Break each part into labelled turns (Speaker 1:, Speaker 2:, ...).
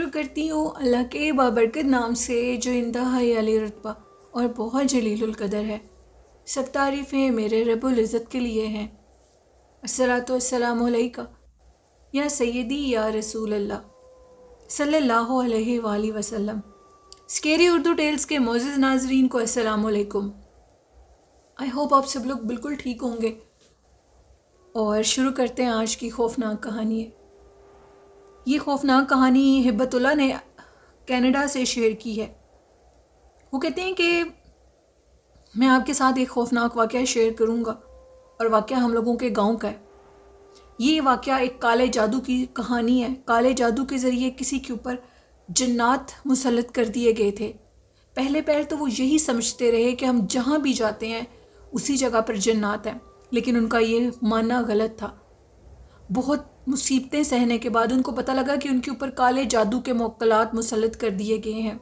Speaker 1: شروع کرتی ہوں اللہ کے بابرکت نام سے جو انتہائی علی رتبہ اور بہت جلیل القدر ہے۔ سب تعریفیں میرے رب العزت کے لیے ہیں۔ الصلاۃ والسلام علیکہ یا سیدی یا رسول اللہ صلی اللہ علیہ وآلہ وسلم۔ اسکیری اردو ٹیلز کے معزز ناظرین کو السلام علیکم۔ آئی ہوپ آپ سب لوگ بالکل ٹھیک ہوں گے، اور شروع کرتے ہیں آج کی خوفناک کہانی ہے۔ یہ خوفناک کہانی ہبت اللہ نے کینیڈا سے شیئر کی ہے۔ وہ کہتے ہیں کہ میں آپ کے ساتھ ایک خوفناک واقعہ شیئر کروں گا، اور واقعہ ہم لوگوں کے گاؤں کا ہے۔ یہ واقعہ ایک کالے جادو کی کہانی ہے۔ کالے جادو کے ذریعے کسی کے اوپر جنات مسلط کر دیے گئے تھے۔ پہلے تو وہ یہی سمجھتے رہے کہ ہم جہاں بھی جاتے ہیں اسی جگہ پر جنات ہیں، لیکن ان کا یہ ماننا غلط تھا۔ بہت مصیبتیں سہنے کے بعد ان کو پتہ لگا کہ ان کے اوپر کالے جادو کے موکلات مسلط کر دیے گئے ہیں،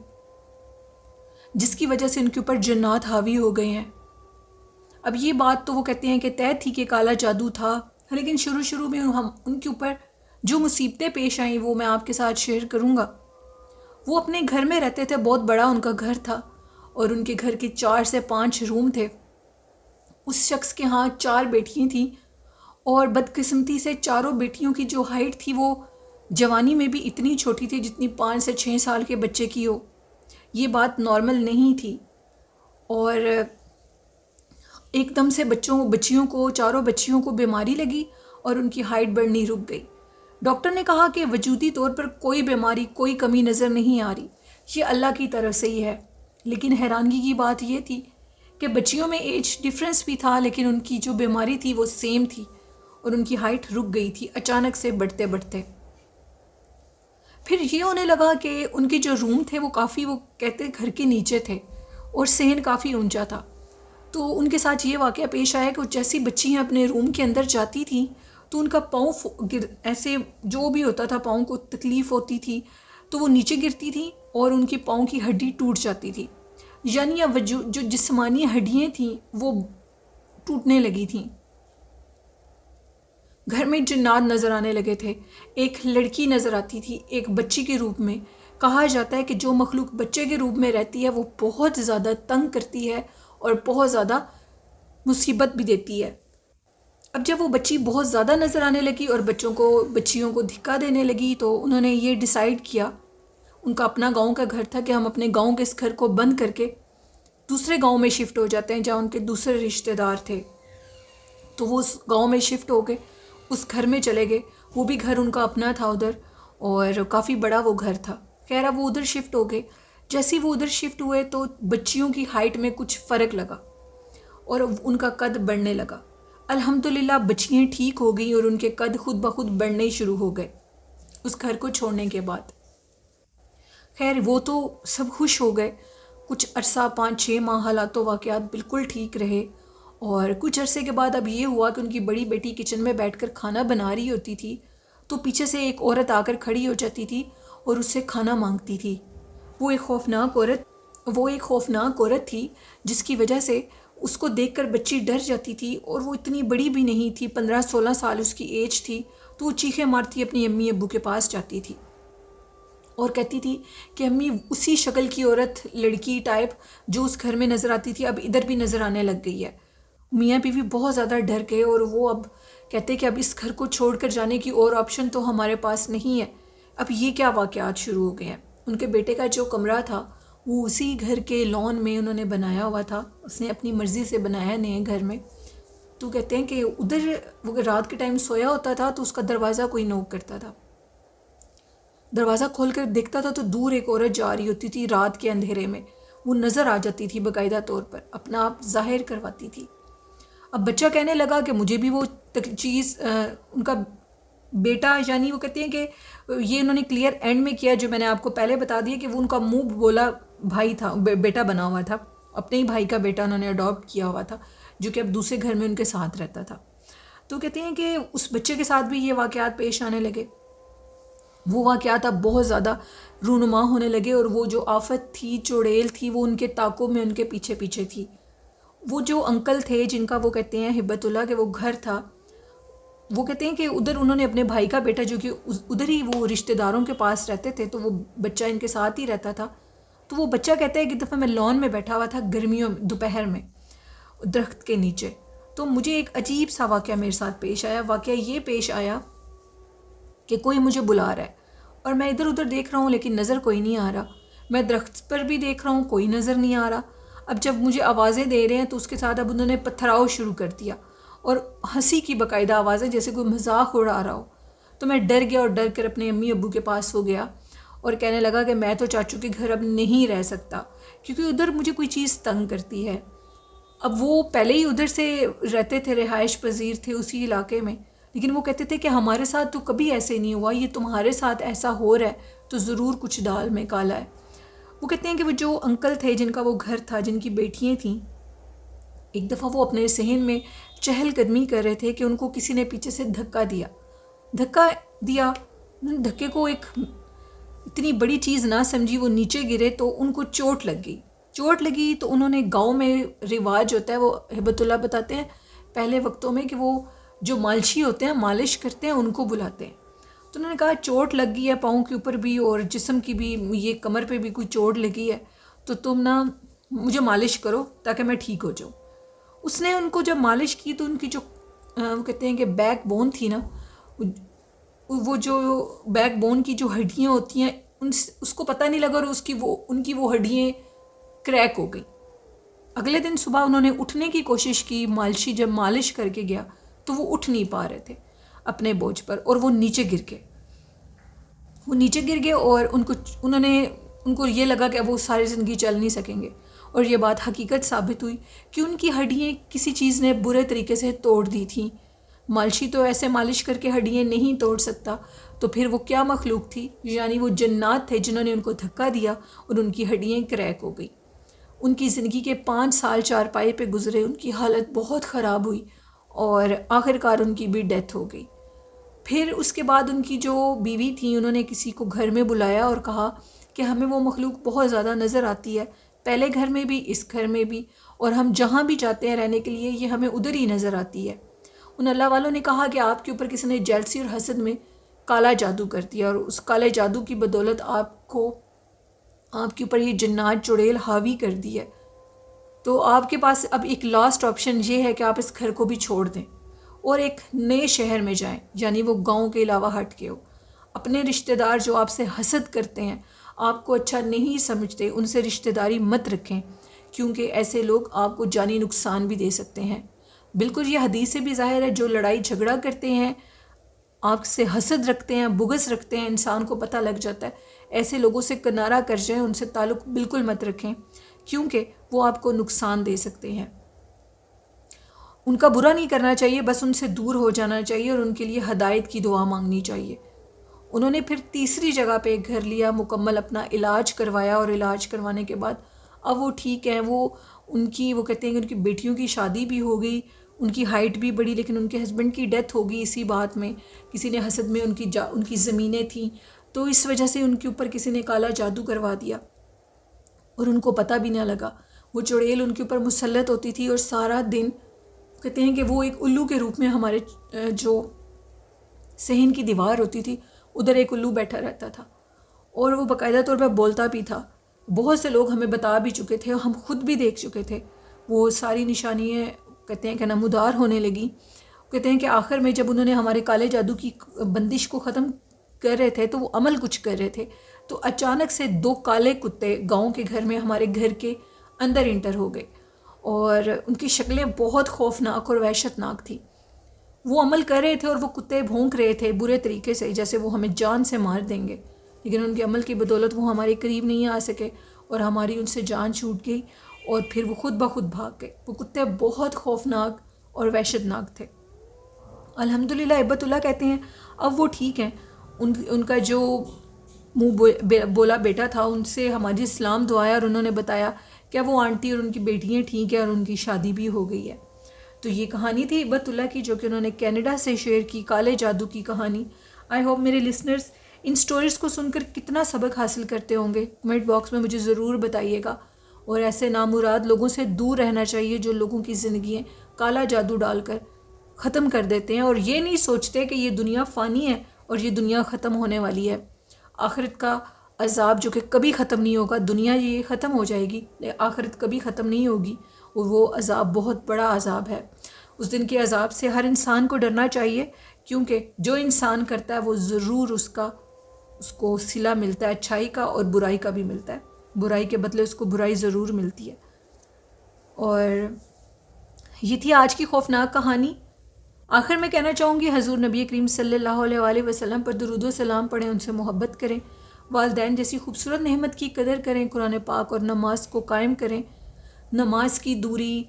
Speaker 1: جس کی وجہ سے ان کے اوپر جنات حاوی ہو گئے ہیں۔ اب یہ بات تو وہ کہتے ہیں کہ طے تھی کہ کالا جادو تھا، لیکن شروع میں ہم ان کے اوپر جو مصیبتیں پیش آئیں وہ میں آپ کے ساتھ شیئر کروں گا۔ وہ اپنے گھر میں رہتے تھے، بہت بڑا ان کا گھر تھا، اور ان کے گھر کے 4 سے 5 روم تھے۔ اس شخص کے ہاں 4 بیٹیاں تھیں، اور بدقسمتی سے چاروں بیٹیوں کی جو ہائٹ تھی وہ جوانی میں بھی اتنی چھوٹی تھی جتنی 5 سے 6 سال کے بچے کی ہو۔ یہ بات نارمل نہیں تھی، اور ایک دم سے چاروں بچیوں کو بیماری لگی اور ان کی ہائٹ بڑھنی رک گئی۔ ڈاکٹر نے کہا کہ وجودی طور پر کوئی بیماری، کوئی کمی نظر نہیں آ رہی، یہ اللہ کی طرف سے ہی ہے۔ لیکن حیرانگی کی بات یہ تھی کہ بچیوں میں ایج ڈفرینس بھی تھا، لیکن ان کی جو بیماری تھی وہ سیم تھی، اور ان کی ہائٹ رک گئی تھی اچانک سے بڑھتے بڑھتے۔ پھر یہ ہونے لگا کہ ان کے جو روم تھے وہ کہتے گھر کے نیچے تھے، اور صحن کافی اونچا تھا۔ تو ان کے ساتھ یہ واقعہ پیش آیا کہ جیسی بچیاں اپنے روم کے اندر جاتی تھیں تو ان کا پاؤں ایسے جو بھی ہوتا تھا، پاؤں کو تکلیف ہوتی تھی تو وہ نیچے گرتی تھیں اور ان کی پاؤں کی ہڈی ٹوٹ جاتی تھی، یعنی جو جسمانی ہڈیاں تھیں وہ ٹوٹنے لگی تھیں۔ گھر میں جنات نظر آنے لگے تھے۔ ایک لڑکی نظر آتی تھی ایک بچی کے روپ میں۔ کہا جاتا ہے کہ جو مخلوق بچے کے روپ میں رہتی ہے وہ بہت زیادہ تنگ کرتی ہے اور بہت زیادہ مصیبت بھی دیتی ہے۔ اب جب وہ بچی بہت زیادہ نظر آنے لگی اور بچیوں کو دھکا دینے لگی، تو انہوں نے یہ ڈیسائیڈ کیا، ان کا اپنا گاؤں کا گھر تھا، کہ ہم اپنے گاؤں کے اس گھر کو بند کر کے دوسرے گاؤں میں شفٹ ہو جاتے ہیں جہاں ان کے دوسرے رشتہ دار تھے۔ تو وہ اس گاؤں میں شفٹ ہو گئے، اس گھر میں چلے گئے۔ وہ بھی گھر ان کا اپنا تھا ادھر، اور کافی بڑا وہ گھر تھا۔ خیر اب وہ ادھر شفٹ ہو گئے۔ جیسے وہ ادھر شفٹ ہوئے تو بچیوں کی ہائٹ میں کچھ فرق لگا اور ان کا قد بڑھنے لگا۔ الحمدللہ بچیاں ٹھیک ہو گئیں اور ان کے قد خود بخود بڑھنے شروع ہو گئے اس گھر کو چھوڑنے کے بعد۔ خیر وہ تو سب خوش ہو گئے۔ کچھ عرصہ 5-6 ماہ حالات و واقعات بالکل ٹھیک رہے، اور کچھ عرصے کے بعد اب یہ ہوا کہ ان کی بڑی بیٹی کچن میں بیٹھ کر کھانا بنا رہی ہوتی تھی تو پیچھے سے ایک عورت آ کر کھڑی ہو جاتی تھی اور اس سے کھانا مانگتی تھی۔ وہ ایک خوفناک عورت تھی جس کی وجہ سے اس کو دیکھ کر بچی ڈر جاتی تھی، اور وہ اتنی بڑی بھی نہیں تھی، 15-16 سال اس کی ایج تھی۔ تو وہ چیخیں مارتی اپنی امی ابو کے پاس جاتی تھی اور کہتی تھی کہ امی اسی شکل کی عورت، لڑکی ٹائپ جو اس گھر میں نظر آتی تھی اب ادھر بھی نظر آنے لگ گئی ہے۔ میاں بیوی بہت زیادہ ڈر گئے، اور وہ اب کہتے کہ اب اس گھر کو چھوڑ کر جانے کی اور آپشن تو ہمارے پاس نہیں ہے۔ اب یہ کیا واقعات شروع ہو گئے ہیں۔ ان کے بیٹے کا جو کمرہ تھا وہ اسی گھر کے لان میں انہوں نے بنایا ہوا تھا، اس نے اپنی مرضی سے بنایا نئے گھر میں۔ تو کہتے ہیں کہ ادھر وہ رات کے ٹائم سویا ہوتا تھا تو اس کا دروازہ کوئی نوک کرتا تھا، دروازہ کھول کر دیکھتا تھا تو دور ایک عورت جا رہی ہوتی تھی رات کے اندھیرے میں، وہ نظر آ جاتی تھی، باقاعدہ طور پر اپنا آپ ظاہر کرواتی تھی۔ اب بچہ کہنے لگا کہ مجھے بھی وہ چیز، ان کا بیٹا، یعنی وہ کہتے ہیں کہ یہ انہوں نے کلیئر اینڈ میں کیا، جو میں نے آپ کو پہلے بتا دیا کہ وہ ان کا منہ بولا بھائی تھا، بیٹا بنا ہوا تھا، اپنے ہی بھائی کا بیٹا انہوں نے اڈاپٹ کیا ہوا تھا، جو کہ اب دوسرے گھر میں ان کے ساتھ رہتا تھا۔ تو کہتے ہیں کہ اس بچے کے ساتھ بھی یہ واقعات پیش آنے لگے۔ وہ واقعات اب بہت زیادہ رونما ہونے لگے، اور وہ جو آفت تھی، چڑیل تھی، وہ ان کے طاقوں میں ان کے پیچھے پیچھے تھی۔ وہ جو انکل تھے جن کا وہ کہتے ہیں ہبت اللہ کہ وہ گھر تھا، وہ کہتے ہیں کہ ادھر انہوں نے اپنے بھائی کا بیٹا جو کہ ادھر ہی وہ رشتہ داروں کے پاس رہتے تھے، تو وہ بچہ ان کے ساتھ ہی رہتا تھا. تو وہ بچہ کہتا ہے کہ دفعہ میں لان میں بیٹھا ہوا تھا گرمیوں میں دوپہر میں درخت کے نیچے، تو مجھے ایک عجیب سا واقعہ میرے ساتھ پیش آیا. واقعہ یہ پیش آیا کہ کوئی مجھے بلا رہا ہے اور میں ادھر ادھر دیکھ رہا ہوں لیکن نظر کوئی نہیں آ رہا. میں درخت پر بھی دیکھ رہا ہوں، کوئی نظر نہیں آ رہا. اب جب مجھے آوازیں دے رہے ہیں تو اس کے ساتھ اب انہوں نے پتھراؤ شروع کر دیا اور ہنسی کی باقاعدہ آوازیں، جیسے کوئی مذاق اڑا رہا ہو. تو میں ڈر گیا اور ڈر کر اپنے امی ابو کے پاس ہو گیا اور کہنے لگا کہ میں تو چاچو کے گھر اب نہیں رہ سکتا کیونکہ ادھر مجھے کوئی چیز تنگ کرتی ہے. اب وہ پہلے ہی ادھر سے رہتے تھے، رہائش پذیر تھے اسی علاقے میں، لیکن وہ کہتے تھے کہ ہمارے ساتھ تو کبھی ایسے نہیں ہوا، یہ تمہارے ساتھ ایسا ہو رہا ہے تو ضرور کچھ دال میں کالا ہے. وہ کہتے ہیں کہ وہ جو انکل تھے جن کا وہ گھر تھا، جن کی بیٹیاں تھیں، ایک دفعہ وہ اپنے صحن میں چہل قدمی کر رہے تھے کہ ان کو کسی نے پیچھے سے دھکا دیا. دھکے کو ایک اتنی بڑی چیز نہ سمجھی، وہ نیچے گرے تو ان کو چوٹ لگی تو انہوں نے، گاؤں میں رواج ہوتا ہے، وہ ہبت اللہ بتاتے ہیں پہلے وقتوں میں کہ وہ جو مالشی ہوتے ہیں، مالش کرتے ہیں، ان کو بلاتے ہیں. تو انہوں نے کہا چوٹ لگ گئی ہے پاؤں کے اوپر بھی اور جسم کی بھی، یہ کمر پہ بھی کوئی چوٹ لگی ہے، تو تم نا مجھے مالش کرو تاکہ میں ٹھیک ہو جاؤں. اس نے ان کو جب مالش کی تو ان کی جو وہ کہتے ہیں کہ بیک بون تھی نا، وہ جو بیک بون کی جو ہڈیاں ہوتی ہیں اس کو پتہ نہیں لگا اور ان کی وہ ہڈیاں کریک ہو گئی. اگلے دن صبح انہوں نے اٹھنے کی کوشش کی، مالشی جب مالش کر کے گیا تو وہ اٹھ نہیں پا رہے تھے اپنے بوجھ پر اور وہ نیچے گر گئے اور ان کو یہ لگا کہ اب وہ ساری زندگی چل نہیں سکیں گے. اور یہ بات حقیقت ثابت ہوئی کہ ان کی ہڈیاں کسی چیز نے برے طریقے سے توڑ دی تھیں. مالشی تو ایسے مالش کر کے ہڈیاں نہیں توڑ سکتا، تو پھر وہ کیا مخلوق تھی؟ یعنی وہ جنات تھے جنہوں نے ان کو دھکا دیا اور ان کی ہڈیاں کریک ہو گئی. ان کی زندگی کے 5 سال چارپائی پہ گزرے، ان کی حالت بہت خراب ہوئی اور آخرکار ان کی بھی ڈیتھ ہو گئی. پھر اس کے بعد ان کی جو بیوی تھی، انہوں نے کسی کو گھر میں بلایا اور کہا کہ ہمیں وہ مخلوق بہت زیادہ نظر آتی ہے، پہلے گھر میں بھی، اس گھر میں بھی، اور ہم جہاں بھی جاتے ہیں رہنے کے لیے یہ ہمیں ادھر ہی نظر آتی ہے. ان اللہ والوں نے کہا کہ آپ کے اوپر کسی نے جیلسی اور حسد میں کالا جادو کر دیا اور اس کالے جادو کی بدولت آپ کے اوپر یہ جنات چڑیل حاوی کر دی ہے. تو آپ کے پاس اب ایک لاسٹ آپشن یہ ہے کہ آپ اس گھر کو بھی چھوڑ دیں اور ایک نئے شہر میں جائیں، یعنی وہ گاؤں کے علاوہ ہٹ کے ہو. اپنے رشتہ دار جو آپ سے حسد کرتے ہیں، آپ کو اچھا نہیں سمجھتے، ان سے رشتہ داری مت رکھیں کیونکہ ایسے لوگ آپ کو جانی نقصان بھی دے سکتے ہیں. بالکل یہ حدیث سے بھی ظاہر ہے، جو لڑائی جھگڑا کرتے ہیں، آپ سے حسد رکھتے ہیں، بغض رکھتے ہیں، انسان کو پتہ لگ جاتا ہے، ایسے لوگوں سے کنارہ کر جائیں، ان سے تعلق بالکل مت رکھیں کیونکہ وہ آپ کو نقصان دے سکتے ہیں. ان کا برا نہیں کرنا چاہیے، بس ان سے دور ہو جانا چاہیے اور ان کے لیے ہدایت کی دعا مانگنی چاہیے. انہوں نے پھر تیسری جگہ پہ ایک گھر لیا، مکمل اپنا علاج کروایا اور علاج کروانے کے بعد اب وہ ٹھیک ہیں. وہ کہتے ہیں کہ ان کی بیٹیوں کی شادی بھی ہو گئی، ان کی ہائٹ بھی بڑی، لیکن ان کے ہسبینڈ کی ڈیتھ ہو گئی اسی بات میں، کسی نے حسد میں ان کی زمینیں تھیں تو اس وجہ سے ان کے اوپر کسی نے کالا جادو کروا دیا اور ان کو پتہ بھی نہ لگا. وہ چڑیل ان کے اوپر مسلط ہوتی تھی اور سارا دن کہتے ہیں کہ وہ ایک الو کے روپ میں ہمارے جو صحن کی دیوار ہوتی تھی ادھر ایک الو بیٹھا رہتا تھا اور وہ باقاعدہ طور پہ بولتا بھی تھا. بہت سے لوگ ہمیں بتا بھی چکے تھے اور ہم خود بھی دیکھ چکے تھے. وہ ساری نشانیاں کہتے ہیں کہ نمودار ہونے لگی. کہتے ہیں کہ آخر میں جب انہوں نے ہمارے کالے جادو کی بندش کو ختم کر رہے تھے تو وہ عمل کچھ کر رہے تھے تو اچانک سے 2 کالے کتے گاؤں کے گھر میں ہمارے گھر کے اندر انٹر ہو گئے اور ان کی شکلیں بہت خوفناک اور وحشتناک تھی. وہ عمل کر رہے تھے اور وہ کتے بھونک رہے تھے برے طریقے سے، جیسے وہ ہمیں جان سے مار دیں گے، لیکن ان کے عمل کی بدولت وہ ہمارے قریب نہیں آ سکے اور ہماری ان سے جان چھوٹ گئی اور پھر وہ خود بخود بھاگ گئے. وہ کتے بہت خوفناک اور وحشتناک تھے. الحمدللہ ہبت اللہ کہتے ہیں اب وہ ٹھیک ہیں. ان کا جو منہ بولا بیٹا تھا ان سے ہماری اسلام دعایا اور انہوں نے بتایا کہ وہ آنٹی اور ان کی بیٹیاں ٹھیک ہیں اور ان کی شادی بھی ہو گئی ہے. تو یہ کہانی تھی ہبت اللہ کی جو کہ انہوں نے کینیڈا سے شیئر کی، کالے جادو کی کہانی. آئی ہوپ میرے لسنرز ان سٹوریز کو سن کر کتنا سبق حاصل کرتے ہوں گے. کمنٹ باکس میں مجھے ضرور بتائیے گا. اور ایسے نامراد لوگوں سے دور رہنا چاہیے جو لوگوں کی زندگیاں کالا جادو ڈال کر ختم کر دیتے ہیں اور یہ نہیں سوچتے کہ یہ دنیا فانی ہے اور یہ دنیا ختم ہونے والی ہے. آخرت کا عذاب جو کہ کبھی ختم نہیں ہوگا، دنیا یہ ختم ہو جائے گی آخرت کبھی ختم نہیں ہوگی، اور وہ عذاب بہت بڑا عذاب ہے. اس دن کے عذاب سے ہر انسان کو ڈرنا چاہیے، کیونکہ جو انسان کرتا ہے وہ ضرور اس کو صلہ ملتا ہے اچھائی کا، اور برائی کا بھی ملتا ہے. برائی کے بدلے اس کو برائی ضرور ملتی ہے. اور یہ تھی آج کی خوفناک کہانی. آخر میں کہنا چاہوں گی حضور نبی کریم صلی اللہ علیہ وآلہ وسلم پر درود و سلام پڑھیں، ان سے محبت کریں، والدین جیسی خوبصورت نعمت کی قدر کریں، قرآن پاک اور نماز کو قائم کریں. نماز کی دوری،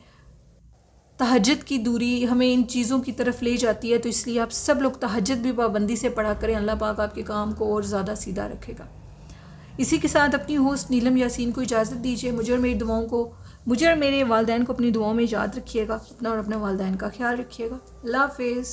Speaker 1: تہجد کی دوری ہمیں ان چیزوں کی طرف لے جاتی ہے، تو اس لیے آپ سب لوگ تہجد بھی پابندی سے پڑھا کریں. اللہ پاک آپ کے کام کو اور زیادہ سیدھا رکھے گا. اسی کے ساتھ اپنی ہوسٹ نیلم یاسین کو اجازت دیجیے. مجھے اور میرے والدین کو اپنی دعاؤں میں یاد رکھیے گا. اپنا اور اپنے والدین کا خیال رکھیے گا. اللہ حافظ.